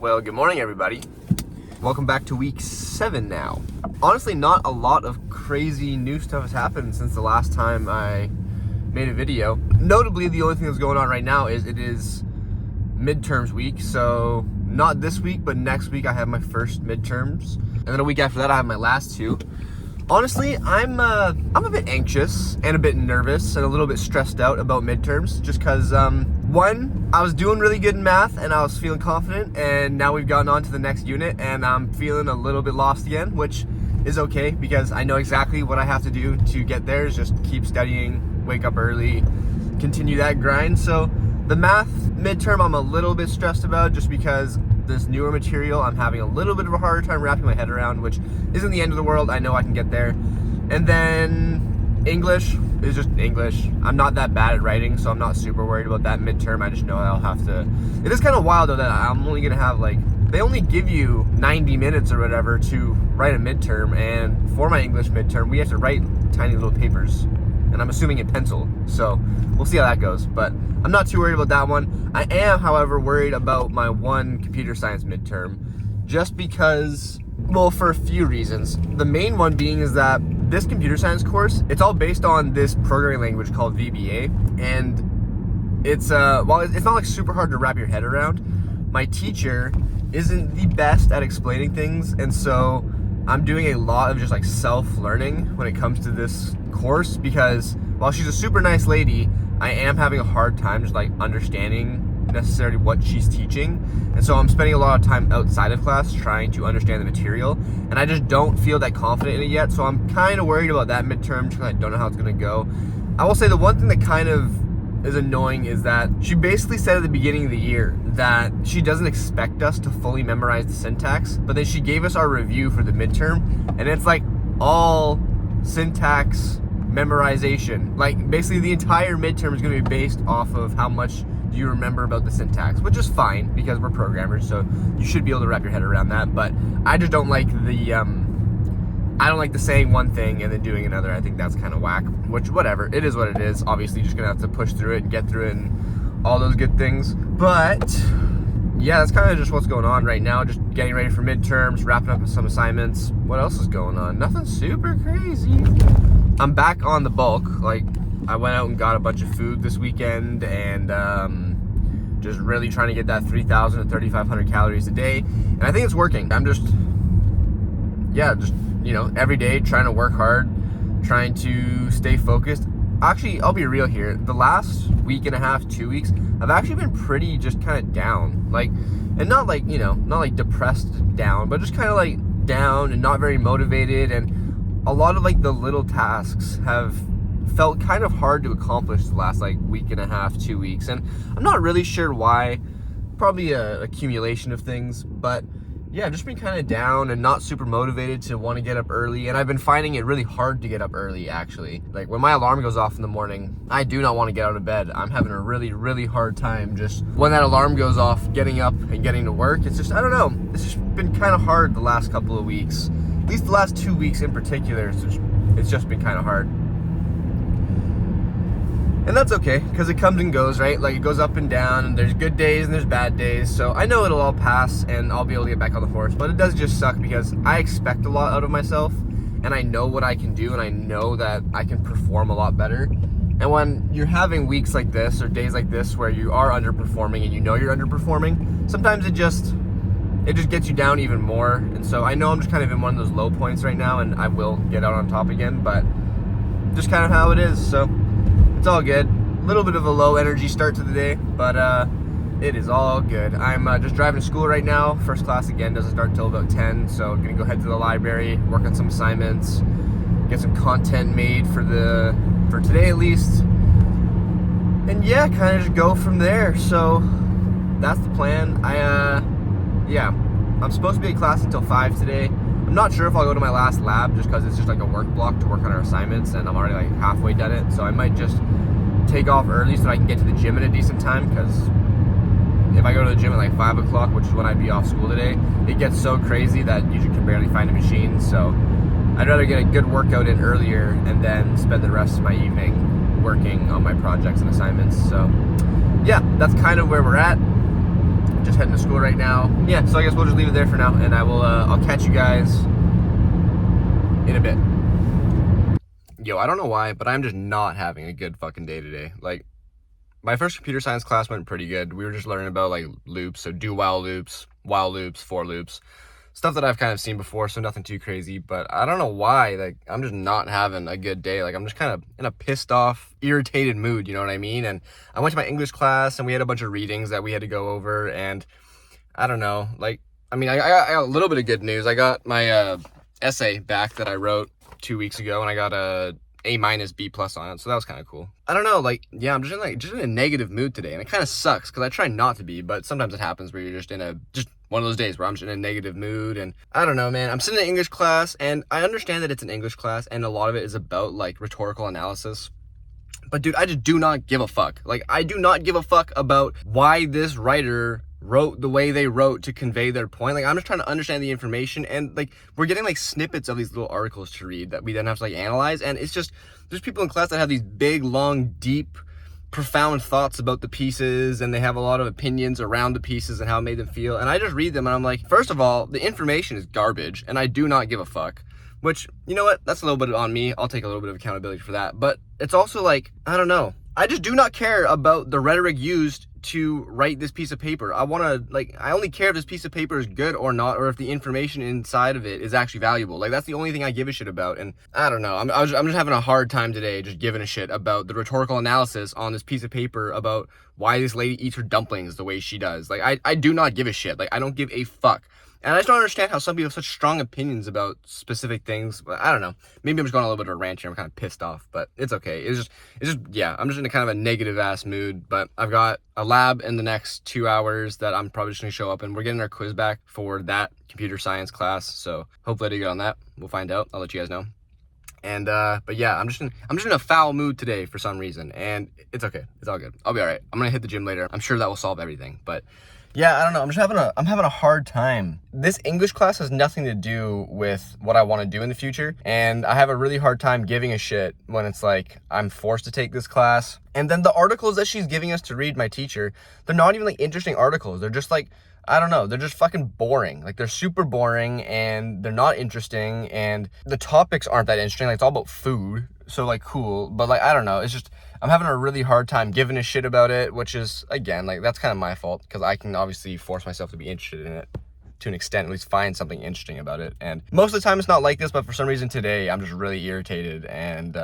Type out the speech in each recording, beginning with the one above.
Well, good morning, everybody. Welcome back to week 7 now. Honestly, not a lot of crazy new stuff has happened since the last time I made a video. Notably, the only thing that's going on right now is it is midterms week. So not this week, but next week I have my first midterms. And then a week after that I have my last two. Honestly, I'm a bit anxious and a bit nervous and a little bit stressed out about midterms just because, one, I was doing really good in math and I was feeling confident, and now we've gotten on to the next unit and I'm feeling a little bit lost again, which is okay because I know exactly what I have to do to get there is just keep studying, wake up early, continue that grind. So the math midterm I'm a little bit stressed about just because this newer material I'm having a little bit of a harder time wrapping my head around, which isn't the end of the world. I know I can get there. And then English is just English. I'm not that bad at writing, so I'm not super worried about that midterm. I just know I'll have to. It is kind of wild though that I'm only gonna have they only give you 90 minutes or whatever to write a midterm, and for my English midterm we have to write tiny little papers, and I'm assuming in pencil, so we'll see how that goes. But I'm not too worried about that one. I am, however, worried about my one computer science midterm, just because, well, for a few reasons. The main one being is that this computer science course, it's all based on this programming language called VBA, and it's while it's not super hard to wrap your head around, my teacher isn't the best at explaining things, and so I'm doing a lot of just self-learning when it comes to this course, because while she's a super nice lady, I am having a hard time just understanding necessarily what she's teaching. And so I'm spending a lot of time outside of class trying to understand the material, and I just don't feel that confident in it yet. So I'm kind of worried about that midterm because I don't know how it's going to go. I will say the one thing that kind of is annoying is that she basically said at the beginning of the year that she doesn't expect us to fully memorize the syntax, but then she gave us our review for the midterm, and it's all syntax memorization. Basically the entire midterm is going to be based off of how much do you remember about the syntax, which is fine because we're programmers, so you should be able to wrap your head around that. But I just don't like the saying one thing and then doing another. I think that's kind of whack, which whatever, it is what it is. Obviously just gonna have to push through it and get through it and all those good things. But yeah, that's kind of just what's going on right now. Just getting ready for midterms, wrapping up some assignments. What else is going on? Nothing super crazy. I'm back on the bulk. I went out and got a bunch of food this weekend, and just really trying to get that 3,000 to 3,500 calories a day, and I think it's working. I'm just every day trying to work hard, trying to stay focused. Actually, I'll be real here. The last week and a half, 2 weeks, I've actually been pretty just kind of down, and not not depressed down, but just kind of down and not very motivated, and a lot of the little tasks have felt kind of hard to accomplish the last week and a half, 2 weeks, and I'm not really sure why. Probably a accumulation of things, but yeah, I've just been kind of down and not super motivated to want to get up early, and I've been finding it really hard to get up early, actually. When my alarm goes off in the morning, I do not want to get out of bed. I'm having a really, really hard time just when that alarm goes off, getting up and getting to work. It's just, I don't know, it's just been kind of hard the last couple of weeks. At least the last 2 weeks in particular, it's just been kind of hard. And that's okay, because it comes and goes, right? It goes up and down, and there's good days and there's bad days. So I know it'll all pass and I'll be able to get back on the horse. But it does just suck because I expect a lot out of myself, and I know what I can do, and I know that I can perform a lot better. And when you're having weeks like this or days like this where you are underperforming and you know you're underperforming, sometimes it just gets you down even more. And so I know I'm just kind of in one of those low points right now, and I will get out on top again, but just kind of how it is. So it's all good. A little bit of a low energy start to the day, but it is all good. I'm just driving to school right now. First class again doesn't start until about 10, so I'm gonna go head to the library, work on some assignments, get some content made for today at least, and yeah, kind of just go from there. So that's the plan. I'm supposed to be in class until 5 today. I'm not sure if I'll go to my last lab just because it's just a work block to work on our assignments, and I'm already halfway done it. So I might just take off early so that I can get to the gym at a decent time, because if I go to the gym at 5 o'clock, which is when I'd be off school today, it gets so crazy that you can barely find a machine. So I'd rather get a good workout in earlier and then spend the rest of my evening working on my projects and assignments. So yeah, that's kind of where we're at. just heading to school right now. Yeah, so I guess we'll just leave it there for now, and I'll catch you guys in a bit. Yo, I don't know why, but I'm just not having a good fucking day today. Like, my first computer science class went pretty good. We were just learning about like loops, so do while loops, for loops. Stuff that I've kind of seen before, so nothing too crazy, but I don't know why, like, I'm just not having a good day. Like, I'm just kind of in a pissed off, irritated mood, you know what I mean? And I went to my English class, and we had a bunch of readings that we had to go over, and I don't know, like, I mean, I got a little bit of good news. I got my essay back that I wrote 2 weeks ago, and I got a A-B+ on it, so that was kind of cool. I don't know, like, yeah, I'm just in a negative mood today, and it kind of sucks, because I try not to be, but sometimes it happens where you're just one of those days where I'm just in a negative mood, and I don't know, man. I'm sitting in English class, and I understand that it's an English class, and a lot of it is about, like, rhetorical analysis, but dude, I just do not give a fuck. Like, I do not give a fuck about why this writer wrote the way they wrote to convey their point. Like, I'm just trying to understand the information, and like, we're getting like snippets of these little articles to read that we then have to like analyze, and it's just, there's people in class that have these big, long, deep, profound thoughts about the pieces, and they have a lot of opinions around the pieces and how it made them feel, and I just read them and I'm like, first of all, the information is garbage and I do not give a fuck. Which, you know what, that's a little bit on me. I'll take a little bit of accountability for that. But it's also like, I don't know, I just do not care about the rhetoric used to write this piece of paper. I only care if this piece of paper is good or not, or if the information inside of it is actually valuable. Like, that's the only thing I give a shit about. And I don't know, I'm just having a hard time today just giving a shit about the rhetorical analysis on this piece of paper about why this lady eats her dumplings the way she does. Like, I do not give a shit. Like, I don't give a fuck. And I just don't understand how some people have such strong opinions about specific things. But I don't know. Maybe I'm just going a little bit of a rant here. I'm kind of pissed off, but it's okay. It's just, yeah, I'm just in a kind of a negative ass mood, but I've got a lab in the next 2 hours that I'm probably just going to show up, and we're getting our quiz back for that computer science class. So hopefully I do good on that. We'll find out. I'll let you guys know. And, but yeah, I'm just in a foul mood today for some reason, and it's okay. It's all good. I'll be all right. I'm going to hit the gym later. I'm sure that will solve everything, but yeah, I don't know. I'm having a hard time. This English class has nothing to do with what I want to do in the future, and I have a really hard time giving a shit when it's like I'm forced to take this class. And then the articles that she's giving us to read, my teacher, they're not even like interesting articles. They're just like, I don't know, they're just fucking boring. Like, they're super boring, and they're not interesting, and the topics aren't that interesting. Like, it's all about food, so like, cool, but like, I don't know, it's just, I'm having a really hard time giving a shit about it, which is, again, like, that's kind of my fault, because I can obviously force myself to be interested in it to an extent, at least find something interesting about it. And most of the time it's not like this, but for some reason today I'm just really irritated, and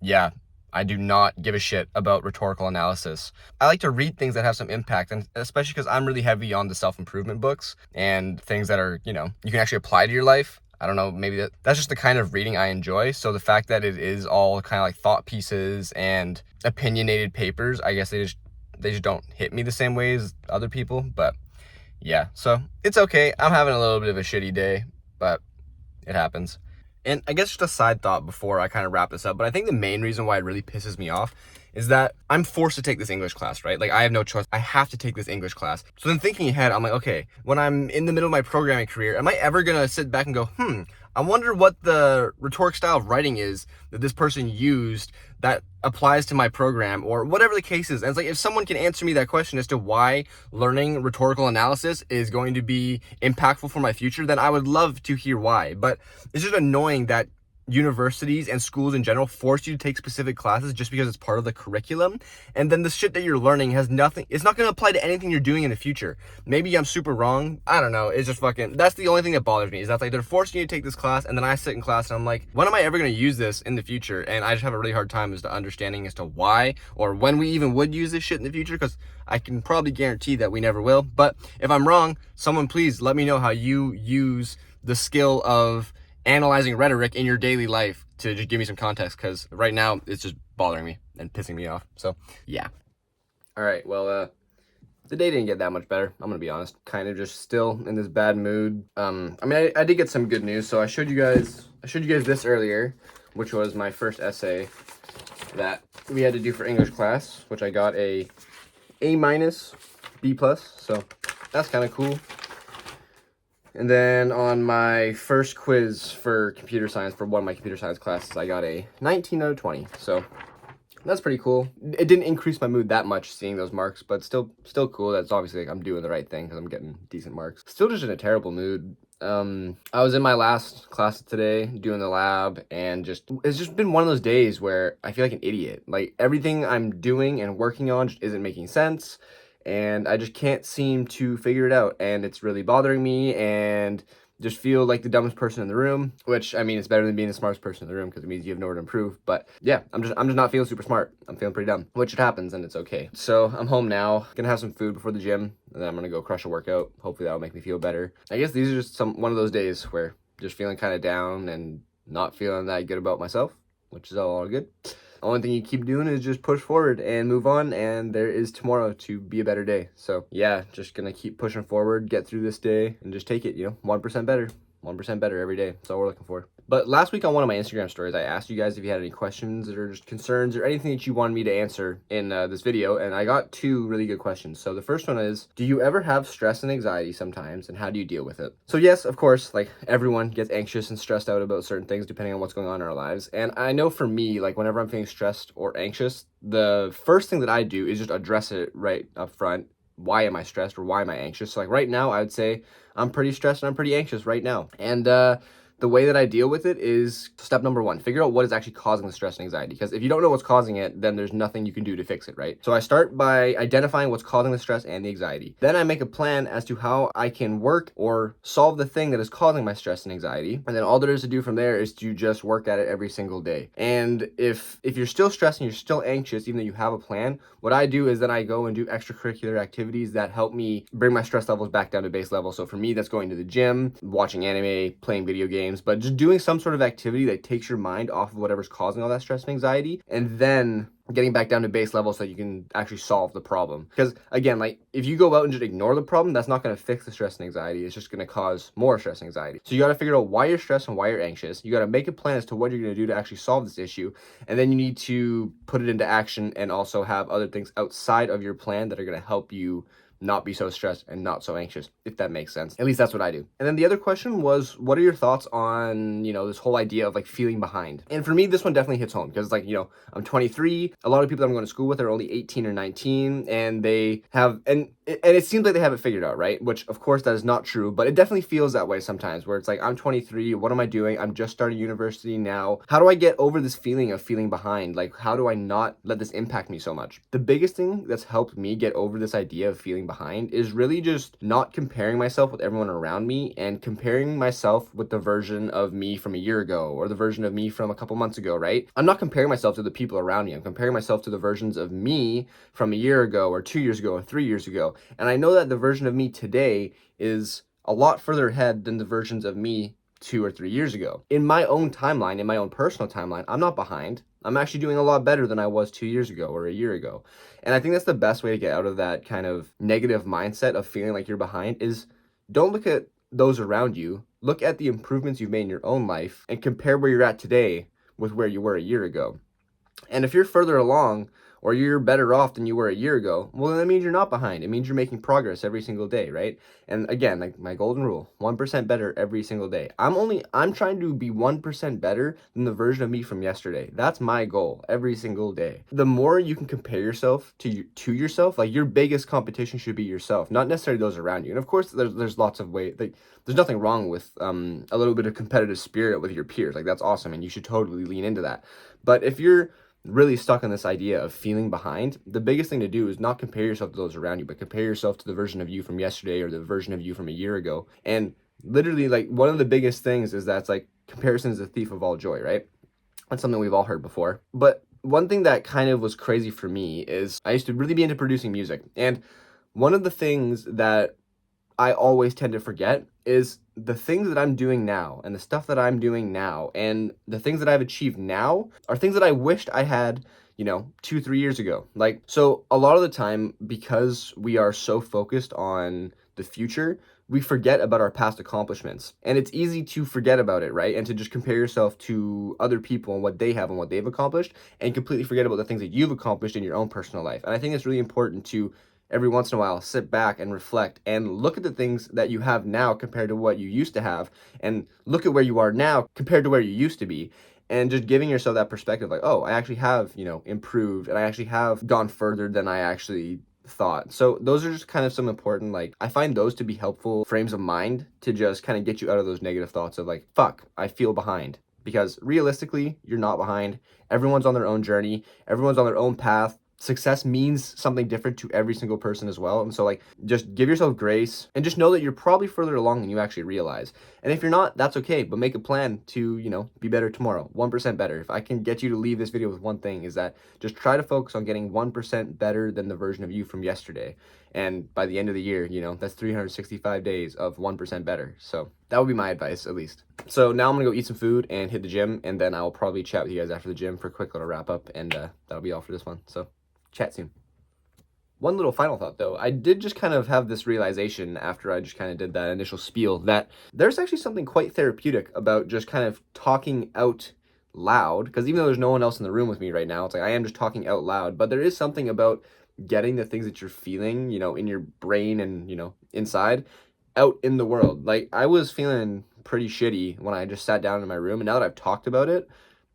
yeah, I do not give a shit about rhetorical analysis. I like to read things that have some impact, and especially because I'm really heavy on the self-improvement books and things that are, you know, you can actually apply to your life. I don't know, maybe that's just the kind of reading I enjoy. So the fact that it is all kind of like thought pieces and opinionated papers, I guess they just don't hit me the same way as other people. But yeah, so it's okay. I'm having a little bit of a shitty day, but it happens. And I guess just a side thought before I kind of wrap this up, but I think the main reason why it really pisses me off is that I'm forced to take this English class, right? Like, I have no choice. I have to take this English class. So then thinking ahead, I'm like, okay, when I'm in the middle of my programming career, am I ever gonna sit back and go, I wonder what the rhetoric style of writing is that this person used that applies to my program, or whatever the case is. And it's like, if someone can answer me that question as to why learning rhetorical analysis is going to be impactful for my future, then I would love to hear why. But it's just annoying that universities and schools in general force you to take specific classes just because it's part of the curriculum, and then the shit that you're learning has nothing, it's not going to apply to anything you're doing in the future. Maybe I'm super wrong, I don't know. It's just fucking, that's the only thing that bothers me, is that like they're forcing you to take this class, and then I sit in class and I'm like, when am I ever going to use this in the future? And I just have a really hard time as to understanding as to why, or when we even would use this shit in the future, because I can probably guarantee that we never will. But if I'm wrong, someone please let me know how you use the skill of analyzing rhetoric in your daily life to just give me some context, because right now it's just bothering me and pissing me off. So yeah. All right, well, the day didn't get that much better, I'm gonna be honest. Kind of just still in this bad mood. I mean, I did get some good news. So I showed you guys this earlier, which was my first essay that we had to do for English class, which I got a A-B+, so that's kind of cool. And then on my first quiz for computer science, for one of my computer science classes, I got a 19 out of 20. So that's pretty cool. It didn't increase my mood that much seeing those marks, but still cool. That's obviously like I'm doing the right thing because I'm getting decent marks. Still just in a terrible mood. I was in my last class today doing the lab, and it's just been one of those days where I feel like an idiot. Like everything I'm doing and working on just isn't making sense, and I just can't seem to figure it out, and it's really bothering me, and just feel like the dumbest person in the room, which I mean, it's better than being the smartest person in the room because it means you have nowhere to improve. But yeah, I'm just not feeling super smart. I'm feeling pretty dumb, which it happens and it's okay. So I'm home now, gonna have some food before the gym, and then I'm gonna go crush a workout. Hopefully that'll make me feel better. I guess these are just one of those days where just feeling kind of down and not feeling that good about myself, which is all good. The only thing you keep doing is just push forward and move on, and there is tomorrow to be a better day. So yeah, just gonna keep pushing forward, get through this day, and just take it, 1% better. 1% better every day. That's all we're looking for. But last week on one of my Instagram stories, I asked you guys if you had any questions or just concerns or anything that you wanted me to answer in this video, and I got 2 really good questions. So the first one is, do you ever have stress and anxiety sometimes, and how do you deal with it? So yes, of course, like everyone gets anxious and stressed out about certain things depending on what's going on in our lives. And I know for me, like whenever I'm feeling stressed or anxious, the first thing that I do is just address it right up front. Why am I stressed or why am I anxious? So like right now, I would say I'm pretty stressed and I'm pretty anxious right now. And the way that I deal with it is step number 1, figure out what is actually causing the stress and anxiety. Because if you don't know what's causing it, then there's nothing you can do to fix it, right? So I start by identifying what's causing the stress and the anxiety. Then I make a plan as to how I can work or solve the thing that is causing my stress and anxiety. And then all there is to do from there is to just work at it every single day. And if you're still stressed and you're still anxious, even though you have a plan, what I do is then I go and do extracurricular activities that help me bring my stress levels back down to base level. So for me, that's going to the gym, watching anime, playing video games, but just doing some sort of activity that takes your mind off of whatever's causing all that stress and anxiety, and then getting back down to base level so you can actually solve the problem. Because again, like if you go out and just ignore the problem, that's not going to fix the stress and anxiety. It's just going to cause more stress and anxiety. So you got to figure out why you're stressed and why you're anxious. You got to make a plan as to what you're going to do to actually solve this issue, and then you need to put it into action and also have other things outside of your plan that are going to help you not be so stressed and not so anxious, if that makes sense. At least that's what I do. And then the other question was, what are your thoughts on, this whole idea of like feeling behind? And for me, this one definitely hits home because like, I'm 23. A lot of people that I'm going to school with are only 18 or 19, and they have, and it seems like they have it figured out, right? Which of course that is not true, but it definitely feels that way sometimes where it's like, I'm 23. What am I doing? I'm just starting university now. How do I get over this feeling of feeling behind? Like, how do I not let this impact me so much? The biggest thing that's helped me get over this idea of feeling behind is really just not comparing myself with everyone around me and comparing myself with the version of me from a year ago or the version of me from a couple months ago, right? I'm not comparing myself to the people around me. I'm comparing myself to the versions of me from a year ago or 2 years ago or 3 years ago. And I know that the version of me today is a lot further ahead than the versions of me 2 or 3 years ago. In my own timeline, in my own personal timeline, I'm not behind. I'm actually doing a lot better than I was 2 years ago or a year ago. And I think that's the best way to get out of that kind of negative mindset of feeling like you're behind is don't look at those around you. Look at the improvements you've made in your own life and compare where you're at today with where you were a year ago. And if you're further along or you're better off than you were a year ago, well, that means you're not behind. It means you're making progress every single day, right? And again, like my golden rule, 1% better every single day. I'm trying to be 1% better than the version of me from yesterday. That's my goal every single day. The more you can compare yourself to yourself, like your biggest competition should be yourself, not necessarily those around you. And of course, there's lots of ways, like there's nothing wrong with a little bit of competitive spirit with your peers. Like that's awesome, and you should totally lean into that. But if you're really stuck on this idea of feeling behind, the biggest thing to do is not compare yourself to those around you, but compare yourself to the version of you from yesterday or the version of you from a year ago. And literally, like, one of the biggest things is that it's like comparison is the thief of all joy, right? That's something we've all heard before. But one thing that kind of was crazy for me is I used to really be into producing music. And one of the things that I always tend to forget is the things that I'm doing now and the stuff that I'm doing now and the things that I've achieved now are things that I wished I had, 2-3 years ago. Like, so a lot of the time, because we are so focused on the future, we forget about our past accomplishments. And it's easy to forget about it, right? And to just compare yourself to other people and what they have and what they've accomplished and completely forget about the things that you've accomplished in your own personal life. And I think it's really important to every once in a while sit back and reflect and look at the things that you have now compared to what you used to have, and look at where you are now compared to where you used to be, and just giving yourself that perspective, like, oh, I actually have, you know, improved, and I actually have gone further than I actually thought. So those are just kind of some important, like, I find those to be helpful frames of mind to just kind of get you out of those negative thoughts of like, fuck, I feel behind. Because realistically, you're not behind. Everyone's on their own journey. Everyone's on their own path. Success means something different to every single person as well. And so, like, just give yourself grace and just know that you're probably further along than you actually realize. And if you're not, that's okay, but make a plan to, you know, be better tomorrow, 1% better. If I can get you to leave this video with one thing, is that just try to focus on getting 1% better than the version of you from yesterday. And by the end of the year, you know, that's 365 days of 1% better. So that would be my advice, at least. So now I'm gonna go eat some food and hit the gym, and then I'll probably chat with you guys after the gym for a quick little wrap up, and that'll be all for this one. So chat soon. One little final thought though, I did just kind of have this realization after I just kind of did that initial spiel that there's actually something quite therapeutic about just kind of talking out loud, because even though there's no one else in the room with me right now, it's like I am just talking out loud, but there is something about getting the things that you're feeling, you know, in your brain and, you know, inside, out in the world. Like, I was feeling pretty shitty when I just sat down in my room, and now that I've talked about it,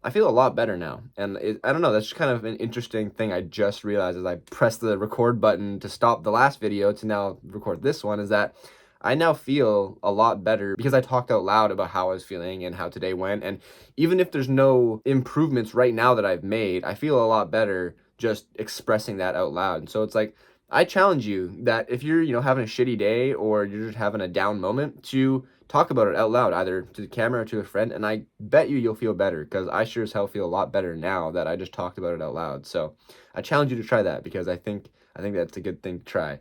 I feel a lot better now. And I don't know, that's just kind of an interesting thing I just realized as I pressed the record button to stop the last video to now record this one, is that I now feel a lot better because I talked out loud about how I was feeling and how today went. And even if there's no improvements right now that I've made, I feel a lot better just expressing that out loud. And so it's like, I challenge you that if you're, you know, having a shitty day or you're just having a down moment, to talk about it out loud, either to the camera or to a friend, and I bet you'll feel better, because I sure as hell feel a lot better now that I just talked about it out loud. So I challenge you to try that, because I think that's a good thing to try,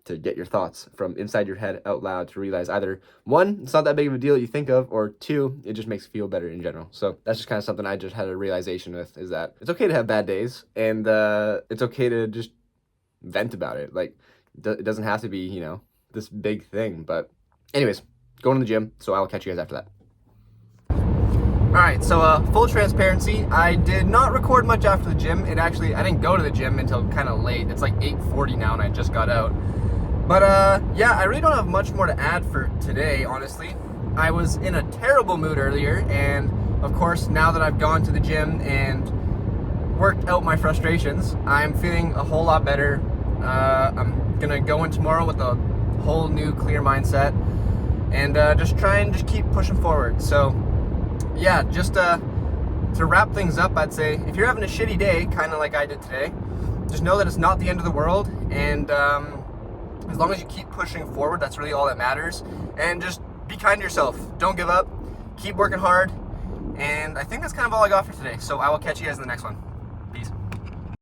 to get your thoughts from inside your head out loud, to realize either one, it's not that big of a deal that you think of, or two, it just makes you feel better in general. So that's just kind of something I just had a realization with, is that it's okay to have bad days, and it's okay to just vent about it. Like, it doesn't have to be, you know, this big thing. But anyways, going to the gym, so I'll catch you guys after that. All right, so full transparency, I did not record much after the gym. I didn't go to the gym until kind of late. It's like 8:40 now and I just got out. But yeah, I really don't have much more to add for today, honestly. I was in a terrible mood earlier, and of course, now that I've gone to the gym and worked out my frustrations, I'm feeling a whole lot better. I'm gonna go in tomorrow with a whole new clear mindset, and just try and just keep pushing forward. So yeah, just to wrap things up, I'd say if you're having a shitty day, kind of like I did today, just know that it's not the end of the world, and as long as you keep pushing forward, that's really all that matters. And just be kind to yourself. Don't give up. Keep working hard. And I think that's kind of all I got for today. So I will catch you guys in the next one.